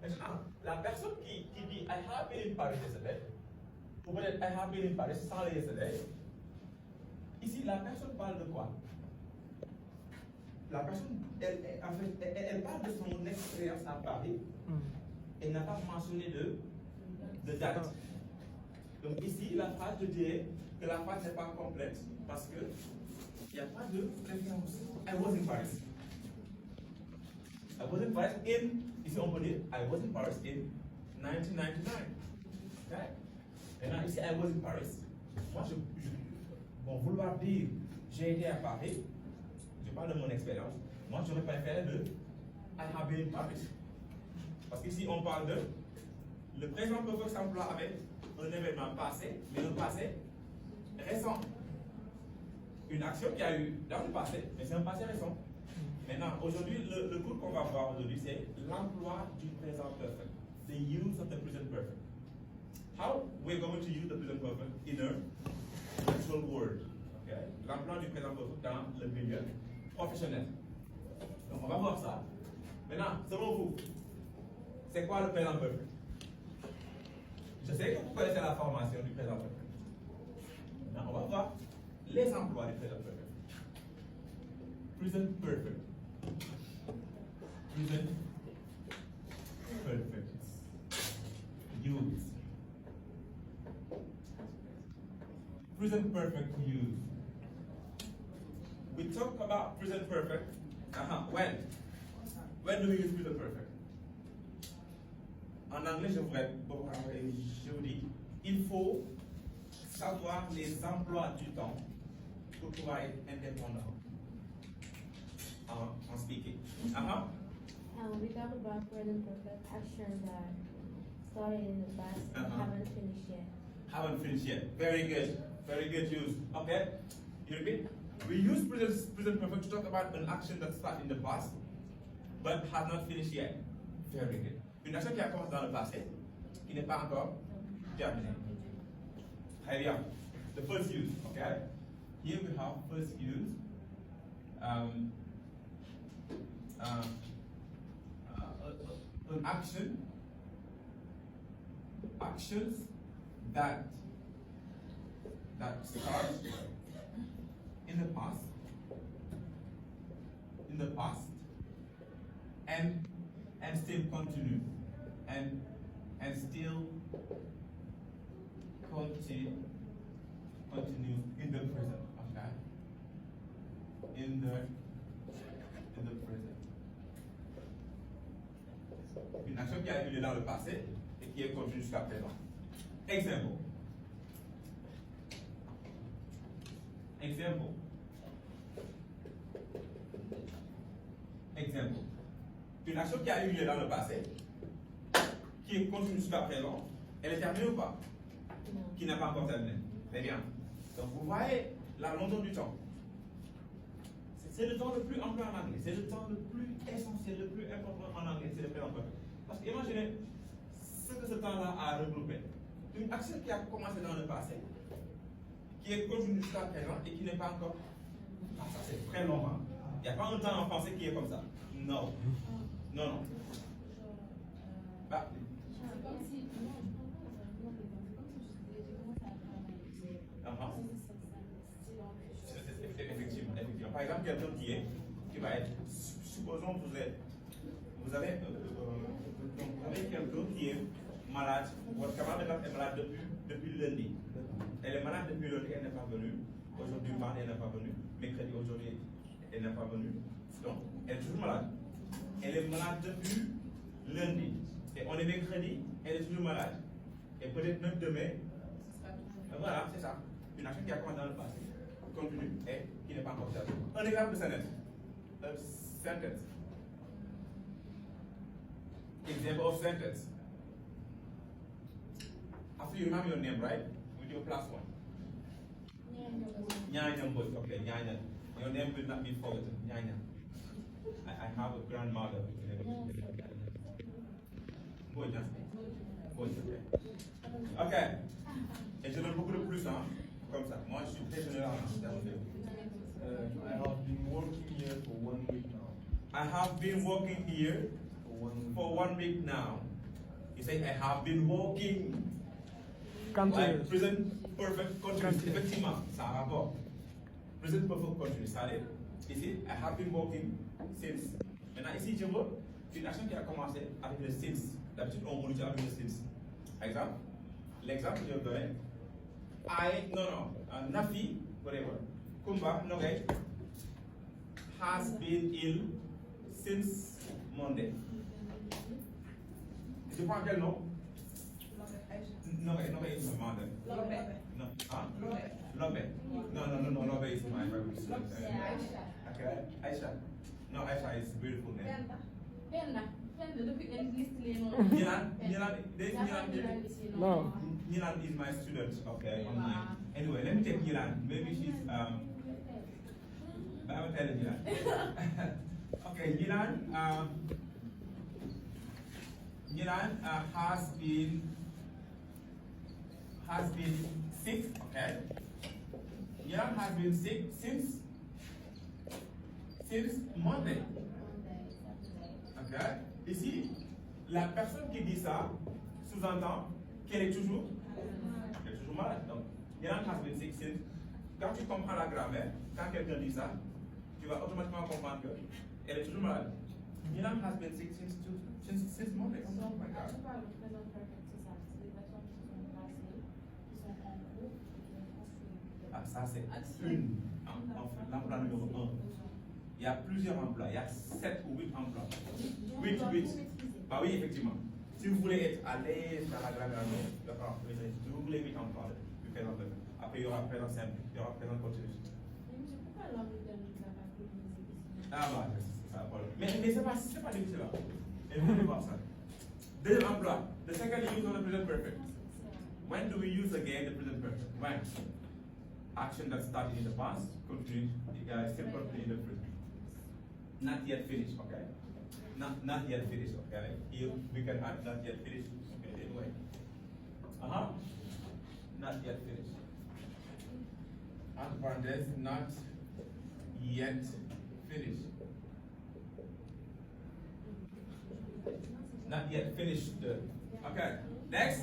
Maintenant, la personne qui dit I have been in Paris yesterday, ou peut-être I have been in Paris sans le yesterday, ici la personne parle de quoi? La personne, elle parle de son expérience à Paris. Elle n'a pas mentionné de date. Donc ici, la phrase, je dirais que la phrase n'est pas complète parce qu'il n'y a pas de référence. I was in Paris. I was in Paris ici on peut dire, I was in Paris in 1999. Okay? Maintenant, ici, I was in Paris. Moi, bon, vouloir dire, j'ai été à Paris, je parle de mon expérience. Moi, j'aurais préféré de I have been in Paris. Parce qu'ici, on parle de le présent perfect s'emploie avec un événement passé, mais un passé récent. Une action qui a eu dans le passé, mais c'est un passé récent. Maintenant, aujourd'hui, le cours qu'on va voir aujourd'hui, c'est l'emploi du présent perfect. The use of the present perfect. How we're going to use the present perfect in a actual world. Okay? L'emploi du présent perfect dans le milieu professionnel. Donc, on va voir ça. Maintenant, selon vous, c'est quoi le présent perfect? Je sais que vous connaissez la formation du présent perfect. Maintenant, on va voir les emplois du présent perfect. Present perfect. Present perfect. Use. Present perfect use. We talk about present perfect. When? When do we use present perfect? En anglais, je vous dis, il faut savoir les emplois du temps pour pouvoir être indépendant en speaking. We talk about present perfect action that started in the past and haven't finished yet. Haven't finished yet. Very good. Very good use. Okay? You repeat? We use present perfect to talk about an action that started in the past but has not finished yet. Very good. Une action qui a commencé dans le passé, qui n'est pas encore terminée. Très bien. The first use, okay? Here we have first use. An actions that start in the past, and still continue, and still continue in the present, okay? In the present. Une action qui a eu lieu dans le passé et qui est continue jusqu'à présent. Example. Une action qui a eu lieu dans le passé, qui est continue jusqu'à présent, elle est terminée ou pas? Non. Qui n'a pas encore terminé. Très bien. Donc vous voyez la longueur du temps. C'est le temps le plus employé en anglais. C'est le temps le plus essentiel, le plus important en anglais, c'est le présent perfect. Parce que imaginez ce que ce temps-là a regroupé. Une action qui a commencé dans le passé, qui est continue jusqu'à présent et qui n'est pas encore. Ah, ça c'est très long. Hein? Il n'y a pas un temps en français qui est comme ça. Non. Non. Bah. Effectivement. Par exemple, quelqu'un qui va être, supposons vous avez quelqu'un qui est malade, votre camarade est malade depuis lundi. Elle est malade depuis lundi, elle n'est pas venue. Aujourd'hui, mardi, elle n'est pas venue. Mercredi, aujourd'hui, elle n'est pas venue. Donc, elle est toujours malade. Elle est malade depuis lundi. Et on est mercredi, elle est toujours malade. Et peut-être même demain. Voilà, c'est ça. Une action qui a commencé dans le passé, continue, et qui n'est pas encore terminée. Un exemple de sentence. Example of sentence. After you remember your name, right? With your plus one. Nyanya. Okay, Nyanya. Your name will not be forgotten. Nyanya. I have a grandmother. Boya. Ok. Et je donne beaucoup de plus, hein. Comme ça. Moi, je suis très général. I have been working here for 1 week now. I have been working here for 1 week now. You say, I have been working. Continuous. Present perfect continuous. Effectivement, ça a un rapport. Present perfect continuous, ça allait. Ici, I have been working since. Maintenant, ici, je veux une action qui a commencé avec le since. D'habitude, on l'utilise avec le since. Exemple, l'exemple que je vais donner. Nafi, whatever. Kumba, Nogay, has been ill since Monday. Je prends quel nom? Nogay is my mother. No. Huh? Lobe. No, Lobe is my favorite student. Okay, Aisha. No, Aisha is a beautiful name. No. Nilan is my student, okay, online. Anyway, let me take Nilan. Maybe she's, but I will tell Nilan. Okay, Nilan has been sick, okay? Nilan has been sick since Monday. Okay? Ici, la personne qui dit ça sous-entend qu'elle est toujours malade. Donc, Nilan has been sick since. Quand tu comprends la grammaire, quand quelqu'un dit ça, tu vas automatiquement comprendre qu'elle est toujours malade. Nilan has been sick since Monday. Oh my God. Ah, ça c'est l'emploi numéro 1. Il y a plusieurs emplois, il y a 7 ou 8 emplois. 8. Bah oui, effectivement. Si vous voulez être à l'aise dans la grammaire, si vous voulez 8 emplois, du présent perfect. Après, il y aura présent simple, il y aura présent continu. Ah bah, c'est ça. Mais c'est pas difficile là. Et vous pouvez voir ça. Deuxième emploi, the second use of the present perfect. When do we use again the present perfect? When? Action that started in the past, continue, still continue in the present. Not yet finished, okay? Not yet finished, okay? Here we can add not yet finished, okay, anyway. Not yet finished. And parenthesis, not yet finished. Not yet finished. Okay, next.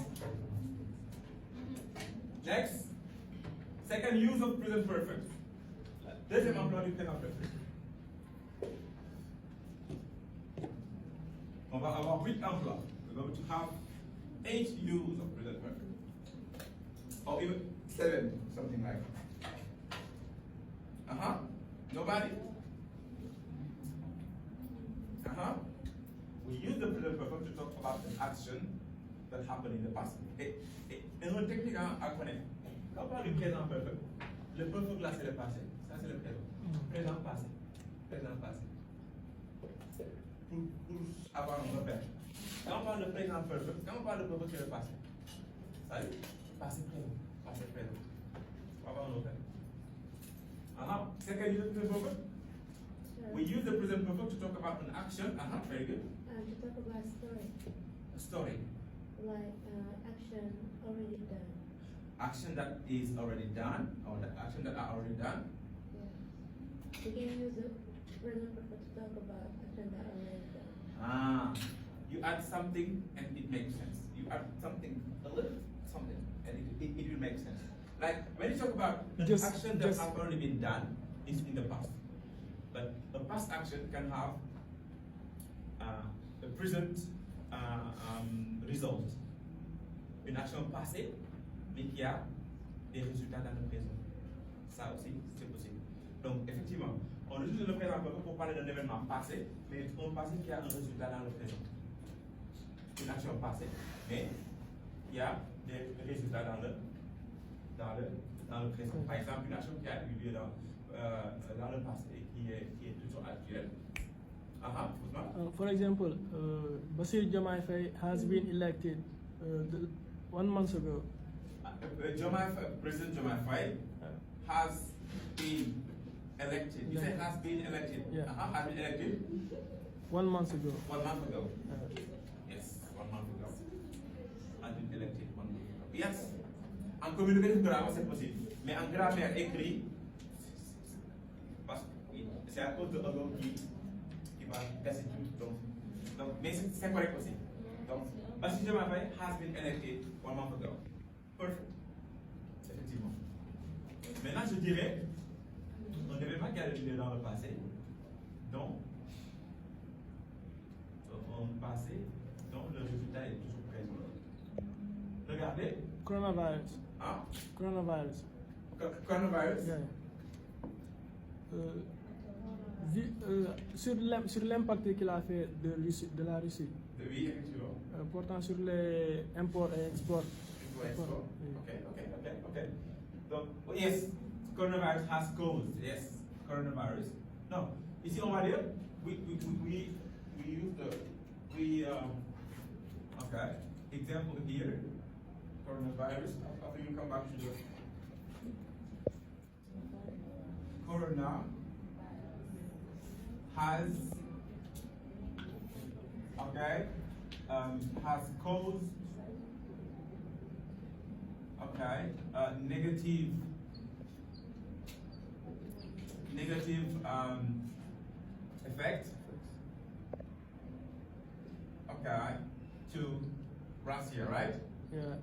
Second use of present perfect. Deuxième emploi du présent perfect. On va avoir 8 emplois. We're going to have 8 use of present perfect. Or even 7, something like that. Nobody? We use the present perfect to talk about an action that happened in the past. Et une technique à connaître. Quand on parle du présent perfect, le perfect là c'est le passé, ça c'est le présent. Présent passé. Pour avoir un repère. Quand on parle de présent perfect, quand on parle de perfect c'est le passé. Ça dit passé présent. Pour avoir un repère. Second use of present perfect. We use the present perfect to talk about an action. Very good. To talk about story. A story. Like action already done. Action that is already done, or the action that are already done. Yeah. You can use the present perfect to talk about action that already done. You add something and it makes sense. You add something, a little something, and it will make sense. Like when you talk about an action that has already been done, it's in the past. But a past action can have a present result. Une action passée, mais qui a des résultats dans le présent. Ça aussi, c'est possible. Donc, effectivement, on utilise le présent pour parler d'un événement passé, mais un passé qui a un résultat dans le présent. Une action passée, mais qui a des résultats dans le présent. Par exemple, une action qui a eu lieu dans le passé et qui est toujours actuelle. For example, Basir Diomaye Faye has been elected 1 month ago. President Diomaye Faye has been elected. You say has been elected. Yeah. Has been elected 1 month ago. 1 month ago. Yes, 1 month ago. Has been elected 1 month ago. Yes. En communication grammaire, c'est possible. Mais en grammaire écrit, c'est à cause de l'homme qui va casser tout. Donc, mais c'est correct aussi. Donc, Bassirou Diomaye Faye has been elected 1 month ago. Perfect. Effectivement. Maintenant, je dirais un événement qui a eu lieu dans le passé, dont le résultat est toujours présent. Regardez. Coronavirus. Hein? Coronavirus. Coronavirus. Yeah. Sur l'impact qu'il a fait de la Russie. Oui, effectivement. Portant sur les imports et exports. Export. Okay. Donc, yes, coronavirus has caused. Yes, coronavirus. No, ici on va dire we use okay, example here, coronavirus. After you come back to the corona has caused negative effect to Russia, right? Yeah.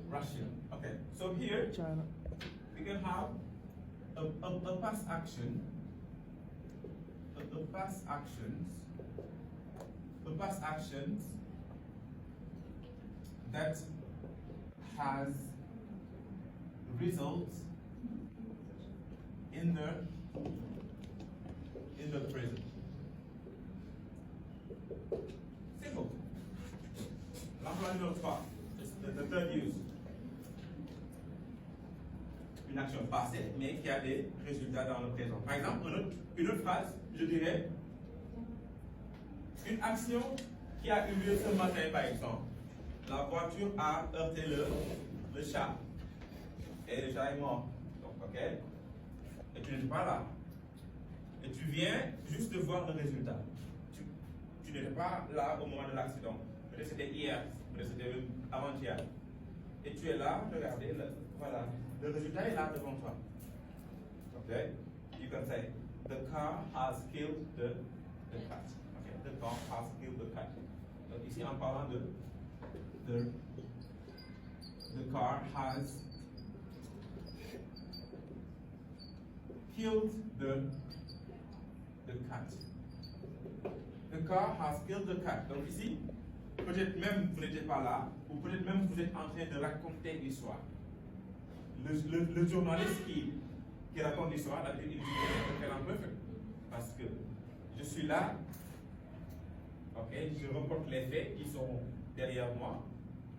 Russia. Okay. So here China. we can have a past action, past actions that has results in the present. Simple. L'emploi numéro 3, the third use. Une action passée, mais qui a des résultats dans le présent. Par exemple, une autre phrase, je dirais, une action qui a eu lieu ce matin, par exemple. La voiture a heurté le chat. Et le chat est mort. Donc, ok? Et tu n'es pas là. Et tu viens juste de voir le résultat. Tu n'étais pas là au moment de l'accident. Peut-être c'était hier, peut-être c'était avant-hier. Et tu es là, regardez, voilà. Le résultat est là devant toi. Okay? You can say, the car has killed the cat. Okay? The car has killed the cat. Donc ici, en parlant de the car has killed the cat. The car has killed the cat. Donc ici, peut-être même vous n'étiez pas là, ou peut-être même vous êtes en train de raconter l'histoire. Le journaliste qui raconte l'histoire, il dit un peu parce que je suis là, ok, je reporte les faits qui sont derrière moi.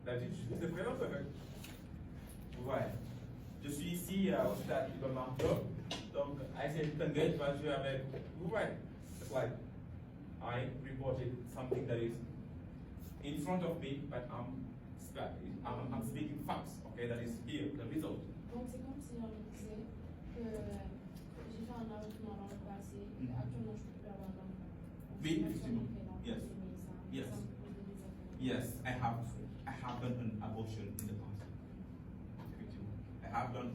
D'habitude, je suis le présent perfect. Vous voyez, je suis ici au stade de Marco, donc ICN Tengage va jouer avec. Vous voyez, it's like I reported something that is in front of me, but I'm speaking facts, okay, that is here, the result. Donc c'est comme si on disait que j'ai fait un avortement dans le passé, et actuellement je peux plus avoir d'enfant. Oui, effectivement. Yes. Yes, I have done an abortion in the past. Effectivement. I have done.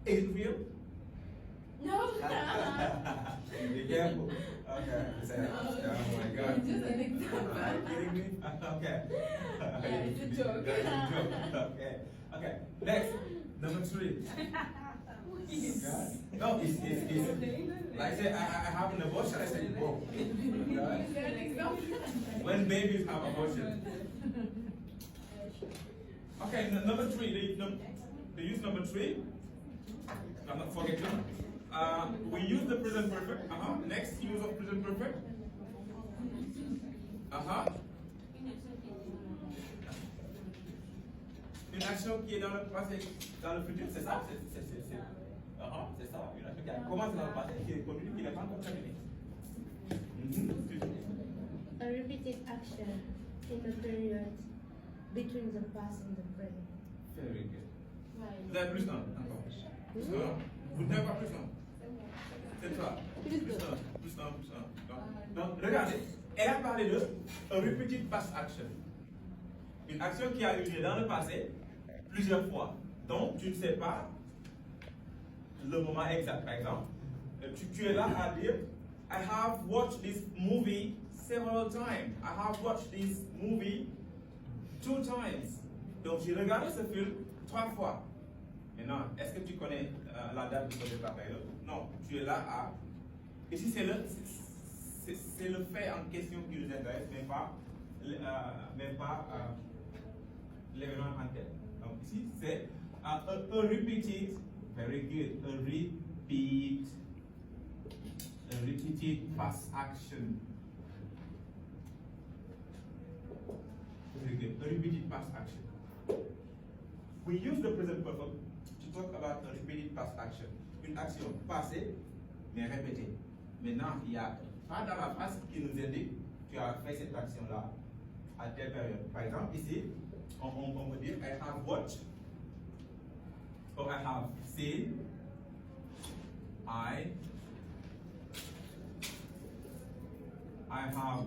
Is it real? No. Be careful. Okay. Oh my God. Just an example. Are you kidding me? Okay. Yeah, it's a joke. That's a joke. Okay. Next, number 3. No, it's like I said, I have an abortion. I said, whoa. When babies have abortion. Okay, number 3. The use number 3. I'm not forgetting. We use the present perfect. Next use of present perfect. Une action qui est dans le passé, dans le futur, c'est ça? C'est ça. Une action qui a commencé dans le passé, qui est continue, qui n'est pas encore terminée. A repeated action in the period between the past and the present. Very good. Ouais. Vous avez plus un? Encore. Plus un? Vous n'avez pas plus un? C'est ça. Plus un. Donc, regardez, elle a parlé de a repeated past action. Une action qui a eu lieu dans le passé plusieurs fois. Donc, tu ne sais pas le moment exact. Par exemple, tu es là à dire I have watched this movie several times. I have watched this movie 2 times. Donc j'ai regardé ce film 3 fois. Maintenant, est-ce que tu connais la date du projet Papayo? Non, tu es là à... Ici, c'est le fait en question qui nous intéresse, mais pas l'événement en tête. Donc ici, c'est a repeated, very good, a repeated past action. Very good, a repeated past action. We use the present perfect to talk about a repeated past action. Une action passée, mais répétée. Maintenant, il y a pas dans la phrase qui nous indique tu as fait cette action-là à telle période. Par exemple, ici, on peut dire I have watched, or I have seen, I have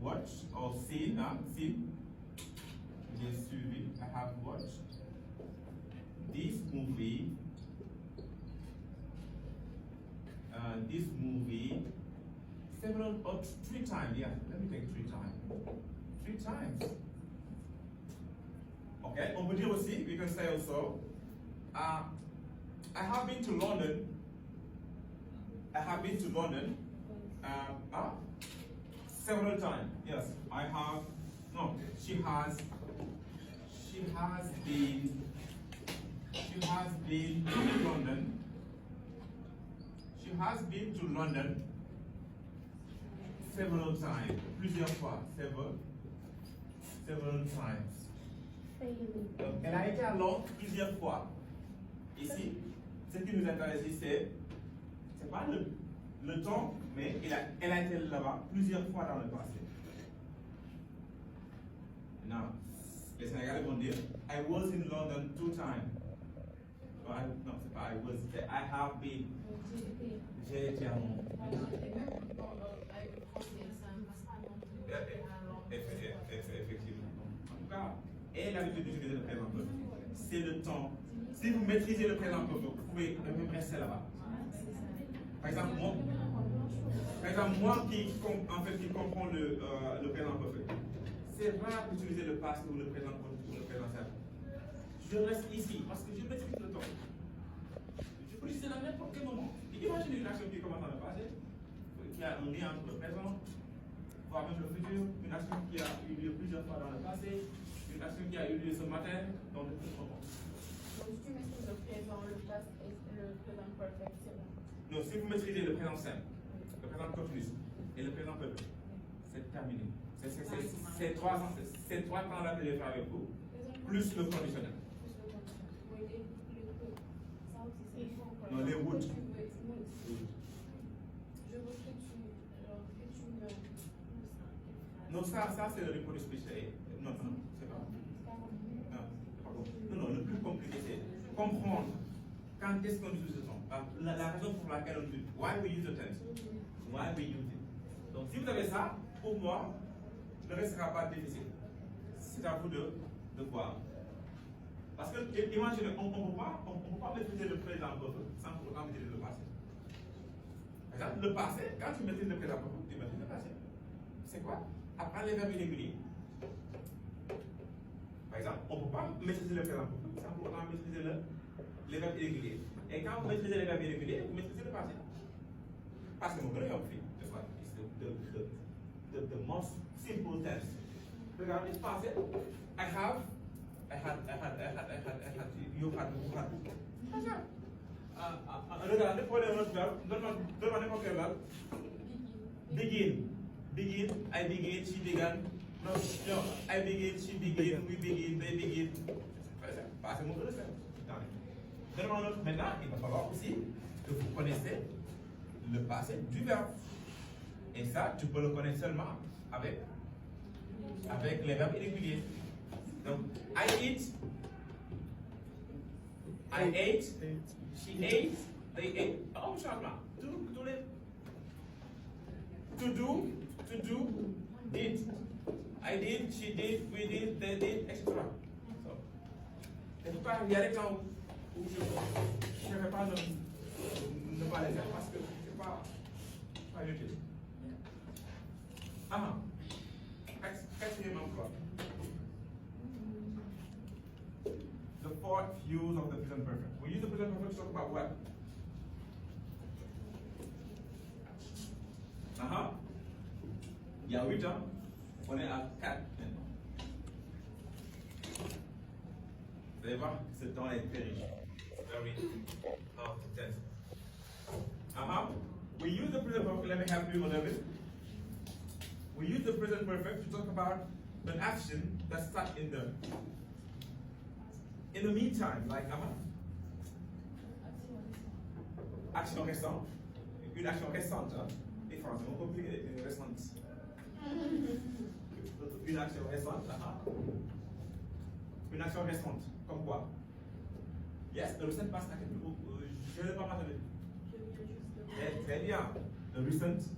watched, or seen, j'ai suivi, I have watched this movie several or 3 times. Yeah, let me take 3 times. 3 times. Okay, on peut dire aussi, we can say also, I have been to London. I have been to London several times. Yes, I have. No, she has been to London. She has been to London several times, plusieurs fois, several times. Elle a été à Londres plusieurs fois. Ici, ce qui nous intéresse ici, c'est pas le temps, mais elle a été là-bas plusieurs fois dans le passé. Now, les Sénégalais vont dire, I was in London 2 times. Non, c'est pas I was, c'est I have been. J'ai été à Londres. Effectivement. En tout cas, et l'habitude d'utiliser le présent perfect. C'est le temps. Si vous maîtrisez le présent perfect, vous pouvez même rester là-bas. Par exemple, moi qui comprends le présent perfect, c'est rare d'utiliser le passé ou le présent continu ou le présent simple. Je reste ici parce que je maîtrise le temps. Je peux l'utiliser à n'importe quel moment. Imaginez une action qui commence dans le passé, qui a un lien entre le présent, voire même le futur, une action qui a eu lieu plusieurs fois dans le passé, une action qui a eu lieu ce matin, dans le futur moment. Donc, si tu maîtrises le présent, le past et le présent perfect, c'est bon. Non, si vous maîtrisez le présent simple, le présent continu et le présent perfect, c'est terminé. C'est 3 temps-là que j'ai fait avec vous, plus le conditionnel. Non, les would. Je veux que tu me... Non, ça c'est le repos de spécial. Non, c'est pas. Non, le plus compliqué c'est comprendre quand est-ce qu'on utilise le temps. La raison pour laquelle on utilise. Why we use the tense. Why we use it. Donc si vous avez ça, pour moi, le reste ne sera pas difficile. C'est à vous de voir. Parce que, imaginez, on ne peut pas maîtriser le présent sans pour autant maîtriser le passé. Par exemple, le passé, quand tu maîtrises le présent, tu maîtrises le passé. C'est quoi? Apprendre les verbes irréguliers. Par exemple, on ne peut pas maîtriser le présent sans pour autant maîtriser les verbes irréguliers. Et quand vous maîtrisez les verbes irréguliers, vous maîtrisez le passé. Parce que mon grand fait, the most simple tense. Regardez le passé. I had, you had. Regardez, prenez un autre verbe, donne-moi n'importe quel verbe. Begin, I begin, she began. No, I begin, she begin, we begin, they begin. Passé mon de faire. Donne-moi un autre. Maintenant, il va falloir aussi que vous connaissez le passé du verbe. Et ça, tu peux le connaître seulement avec les verbes irréguliers. Donc, I eat, I ate, she ate, they ate. Oh, changement. To do, did. I did, she did, we did, they did, etc. So, en tout cas, il y a des temps où je ne vais pas ne pas les faire parce que ce n'est pas utile. Ah. Quatrième emploi. The fourth use of the present perfect. We use the present perfect to talk about what? Il y a 8 ans, on est à 4 maintenant. Vous allez voir, ce temps est très riche. Very intense. We use the present perfect, let me help you a little bit. We use the present perfect to talk about an action that starts in the meantime, like action récente. Une action récente, hein? Les Français ont compris une récente. Une action récente, Une action récente, comme quoi? Yes, the recent past, je ne vais pas m'attendre. Très bien. The recent